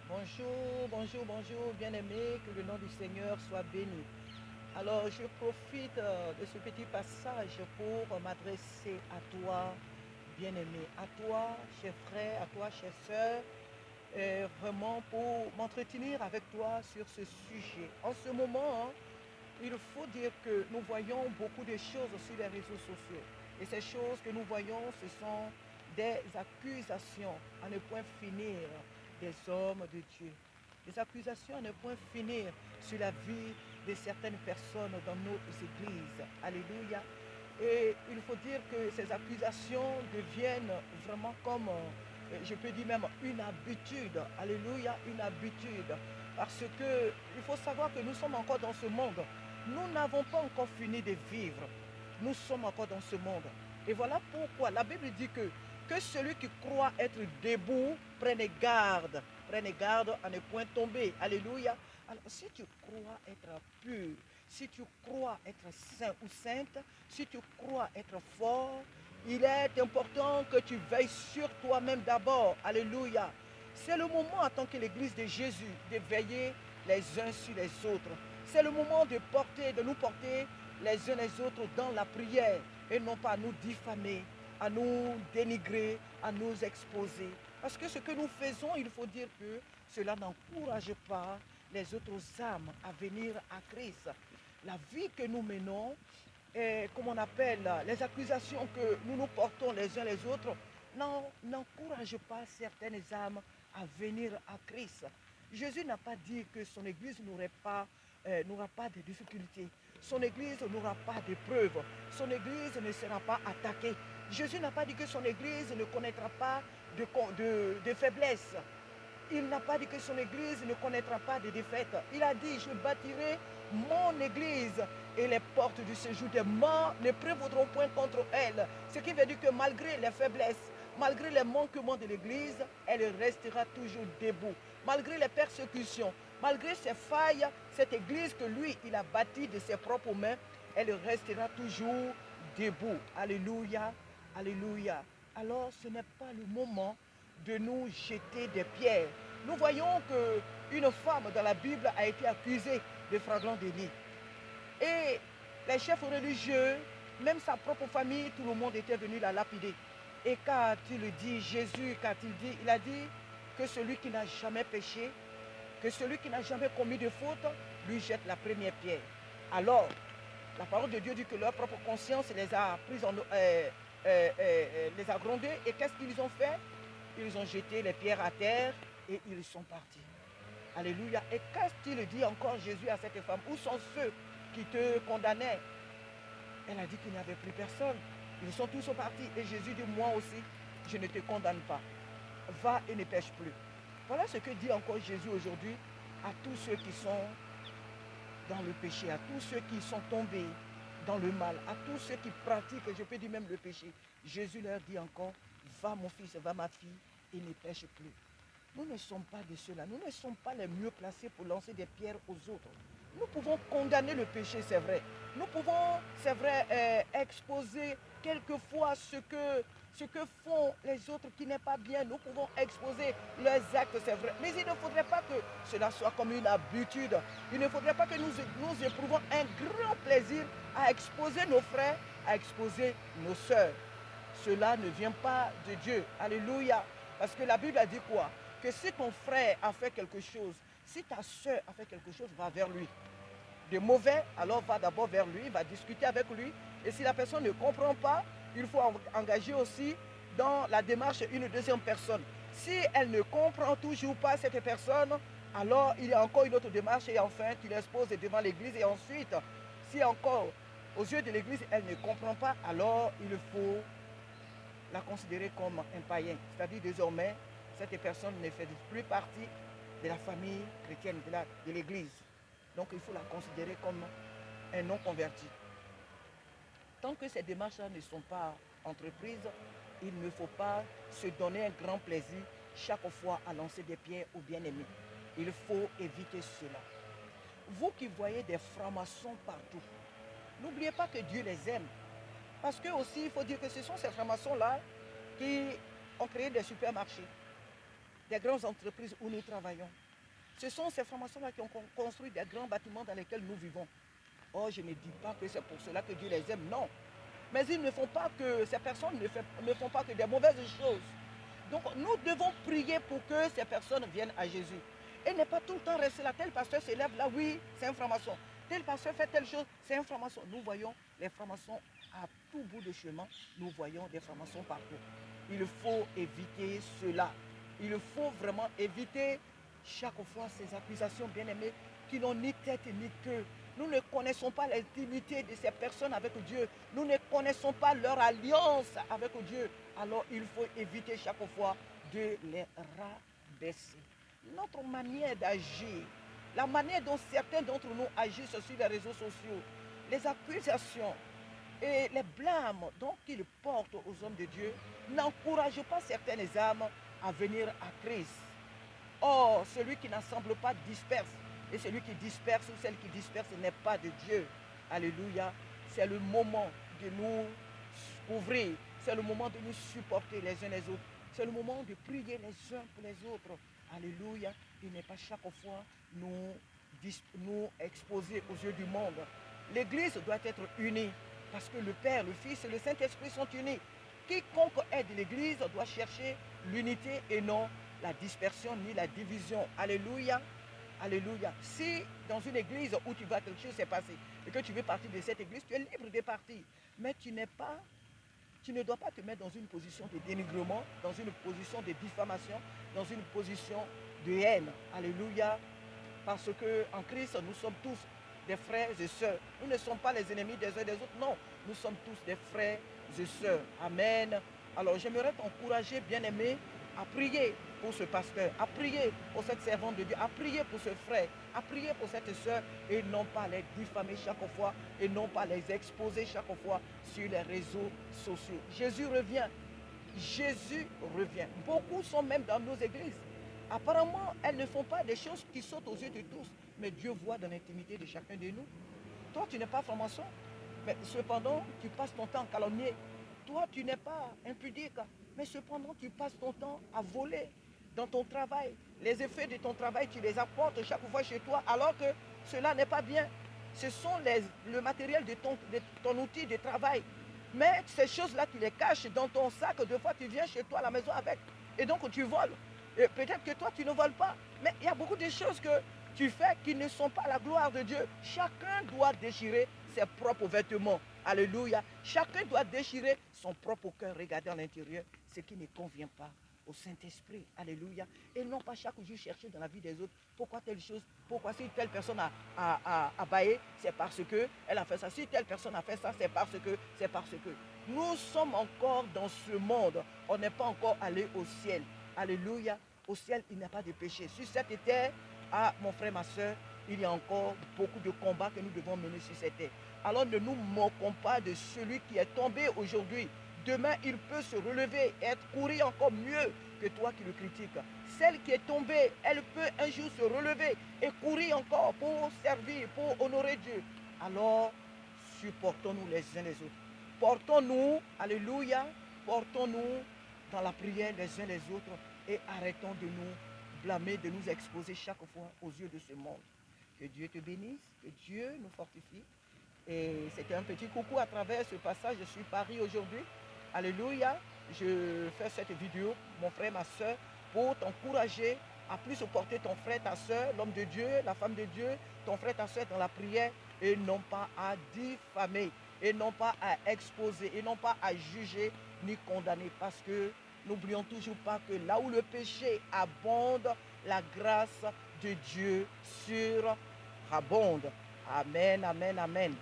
Bonjour, bonjour, bonjour, bien-aimé, que le nom du Seigneur soit béni. Alors, je profite de ce petit passage pour m'adresser à toi, bien-aimé, à toi, cher frère, à toi, chère sœur, vraiment pour m'entretenir avec toi sur ce sujet. En ce moment, hein, il faut dire que nous voyons beaucoup de choses sur les réseaux sociaux. Et ces choses que nous voyons, ce sont des accusations à ne point finir des hommes de Dieu. Des accusations à ne point finir sur la vie de certaines personnes dans nos églises. Alléluia. Et il faut dire que ces accusations deviennent vraiment comme, je peux dire même une habitude. Alléluia, une habitude. Parce que il faut savoir que nous sommes encore dans ce monde. Nous n'avons pas encore fini de vivre. Nous sommes encore dans ce monde. Et voilà pourquoi la Bible dit que celui qui croit être debout prenne garde à ne point tomber. Alléluia. Alors si tu crois être pur, si tu crois être saint ou sainte, si tu crois être fort, il est important que tu veilles sur toi-même d'abord. Alléluia. C'est le moment en tant que l'Église de Jésus de veiller les uns sur les autres. C'est le moment de nous porter les uns les autres dans la prière et non pas à nous diffamer, à nous dénigrer, à nous exposer. Parce que ce que nous faisons, il faut dire que cela n'encourage pas les autres âmes à venir à Christ. La vie que nous menons, et comme on appelle, les accusations que nous nous portons les uns les autres, n'encouragent pas certaines âmes à venir à Christ. Jésus n'a pas dit que son Église n'aura pas de difficultés. Son Église n'aura pas d'épreuves. Son Église ne sera pas attaquée. Jésus n'a pas dit que son Église ne connaîtra pas de faiblesse. Il n'a pas dit que son Église ne connaîtra pas de défaite. Il a dit, je bâtirai mon Église et les portes du séjour des morts ne prévaudront point contre elle. Ce qui veut dire que malgré les faiblesses, malgré les manquements de l'Église, elle restera toujours debout. Malgré les persécutions, malgré ses failles, cette Église que lui, il a bâtie de ses propres mains, elle restera toujours debout. Alléluia, alléluia. Alors ce n'est pas le moment de nous jeter des pierres. Nous voyons qu'une femme dans la Bible a été accusée de flagrant délit. Et les chefs religieux, même sa propre famille, tout le monde était venu la lapider. Et qu'a-t-il dit Jésus, qu'a-t-il dit? Il a dit que celui qui n'a jamais péché, que celui qui n'a jamais commis de faute, lui jette la première pierre. Alors, la parole de Dieu dit que leur propre conscience les a pris les a grondés. Et qu'est-ce qu'ils ont fait? Ils ont jeté les pierres à terre et ils sont partis. Alléluia. Et qu'est-ce qu'il dit encore Jésus à cette femme? Où sont ceux qui te condamnaient? Elle a dit qu'il n'y avait plus personne. Ils sont tous partis. Et Jésus dit, moi aussi, je ne te condamne pas. Va et ne pêche plus. Voilà ce que dit encore Jésus aujourd'hui à tous ceux qui sont dans le péché, à tous ceux qui sont tombés dans le mal, à tous ceux qui pratiquent, je peux dire même le péché. Jésus leur dit encore, va mon fils, va ma fille, et ne pêche plus. Nous ne sommes pas de ceux-là. Nous ne sommes pas les mieux placés pour lancer des pierres aux autres. Nous pouvons condamner le péché, c'est vrai. Nous pouvons, c'est vrai, exposer quelquefois ce que font les autres qui n'est pas bien. Nous pouvons exposer leurs actes, c'est vrai. Mais il ne faudrait pas que cela soit comme une habitude. Il ne faudrait pas que nous éprouvons un grand plaisir à exposer nos frères, à exposer nos sœurs. Cela ne vient pas de Dieu. Alléluia. Parce que la Bible a dit quoi? Que si ton frère a fait quelque chose, si ta soeur a fait quelque chose, va vers lui. De mauvais, alors va d'abord vers lui, va discuter avec lui. Et si la personne ne comprend pas, il faut engager aussi dans la démarche une deuxième personne. Si elle ne comprend toujours pas cette personne, alors il y a encore une autre démarche et enfin tu l'exposes devant l'église et ensuite, si encore aux yeux de l'église elle ne comprend pas, alors il faut la considérer comme un païen. C'est-à-dire désormais, cette personne ne fait plus partie de la famille chrétienne, de l'Église. Donc il faut la considérer comme un non converti. Tant que ces démarches-là ne sont pas entreprises, il ne faut pas se donner un grand plaisir chaque fois à lancer des pierres aux bien-aimés. Il faut éviter cela. Vous qui voyez des francs-maçons partout, n'oubliez pas que Dieu les aime. Parce que aussi, il faut dire que ce sont ces francs-maçons-là qui ont créé des supermarchés. des grandes entreprises où nous travaillons. Ce sont ces formations-là qui ont construit des grands bâtiments dans lesquels nous vivons. Oh, je ne dis pas que c'est pour cela que Dieu les aime, non. Mais ils ne font pas que, ces personnes ne font pas que des mauvaises choses. Donc nous devons prier pour que ces personnes viennent à Jésus. Et ne pas tout le temps rester là, tel pasteur s'élève là, oui, c'est une franc-maçon. Tel pasteur fait telle chose, c'est une franc-maçon. Nous voyons les francs-maçons à tout bout de chemin, nous voyons des francs-maçons partout. Il faut éviter cela. Il faut vraiment éviter chaque fois ces accusations bien-aimées qui n'ont ni tête ni queue. Nous ne connaissons pas l'intimité de ces personnes avec Dieu. Nous ne connaissons pas leur alliance avec Dieu. Alors il faut éviter chaque fois de les rabaisser. Notre manière d'agir, la manière dont certains d'entre nous agissent sur les réseaux sociaux, les accusations et les blâmes dont ils portent aux hommes de Dieu n'encouragent pas certaines âmes à venir à Christ. Or, celui qui n'assemble pas disperse. Et celui qui disperse ou celle qui disperse n'est pas de Dieu. Alléluia. C'est le moment de nous couvrir. C'est le moment de nous supporter les uns les autres. C'est le moment de prier les uns pour les autres. Alléluia. Il n'est pas chaque fois nous exposer aux yeux du monde. L'Église doit être unie parce que le Père, le Fils et le Saint-Esprit sont unis. Quiconque aide l'Église doit chercher l'unité et non la dispersion ni la division. Alléluia. Alléluia. Si dans une église où tu vois quelque chose s'est passé et que tu veux partir de cette église, tu es libre de partir. Mais tu ne dois pas te mettre dans une position de dénigrement, dans une position de diffamation, dans une position de haine. Alléluia. Parce qu'en Christ, nous sommes tous des frères et sœurs. Nous ne sommes pas les ennemis des uns des autres. Non, nous sommes tous des frères et sœurs. Amen. Alors j'aimerais t'encourager, bien-aimé, à prier pour ce pasteur, à prier pour cette servante de Dieu, à prier pour ce frère, à prier pour cette sœur et non pas les diffamer chaque fois et non pas les exposer chaque fois sur les réseaux sociaux. Jésus revient. Jésus revient. Beaucoup sont même dans nos églises. Apparemment, elles ne font pas des choses qui sautent aux yeux de tous, mais Dieu voit dans l'intimité de chacun de nous. Toi, tu n'es pas franc-maçon, mais cependant, tu passes ton temps à calomnier. Toi, tu n'es pas impudique, mais cependant, tu passes ton temps à voler dans ton travail. Les effets de ton travail, tu les apportes chaque fois chez toi, alors que cela n'est pas bien. Ce sont le matériel de ton outil de travail. Mais ces choses-là, tu les caches dans ton sac. Deux fois, tu viens chez toi à la maison avec. Et donc, tu voles. Et peut-être que toi, tu ne voles pas. Mais il y a beaucoup de choses que tu fais qui ne sont pas la gloire de Dieu. Chacun doit déchirer ses propres vêtements. Alléluia. Chacun doit déchirer son propre cœur, regarder à l'intérieur ce qui ne convient pas au Saint-Esprit. Alléluia. Et non pas chaque jour chercher dans la vie des autres pourquoi telle chose, pourquoi si telle personne a baillé, c'est parce qu'elle a fait ça. Si telle personne a fait ça, c'est parce que. Nous sommes encore dans ce monde. On n'est pas encore allé au ciel. Alléluia. Au ciel, il n'y a pas de péché. Sur cette terre, mon frère, ma soeur, il y a encore beaucoup de combats que nous devons mener sur cette terre. Alors ne nous moquons pas de celui qui est tombé aujourd'hui. Demain, il peut se relever et courir encore mieux que toi qui le critiques. Celle qui est tombée, elle peut un jour se relever et courir encore pour servir, pour honorer Dieu. Alors, supportons-nous les uns les autres. Portons-nous, alléluia, portons-nous dans la prière les uns les autres et arrêtons de nous blâmer, de nous exposer chaque fois aux yeux de ce monde. Que Dieu te bénisse, que Dieu nous fortifie. Et c'était un petit coucou à travers ce passage. Je suis Paris aujourd'hui. Alléluia. Je fais cette vidéo, mon frère, ma soeur, pour t'encourager à plus supporter ton frère, ta soeur, l'homme de Dieu, la femme de Dieu, ton frère, ta soeur dans la prière, et non pas à diffamer, et non pas à exposer, et non pas à juger ni condamner. Parce que n'oublions toujours pas que là où le péché abonde, la grâce de Dieu surabonde. Amen, amen, amen.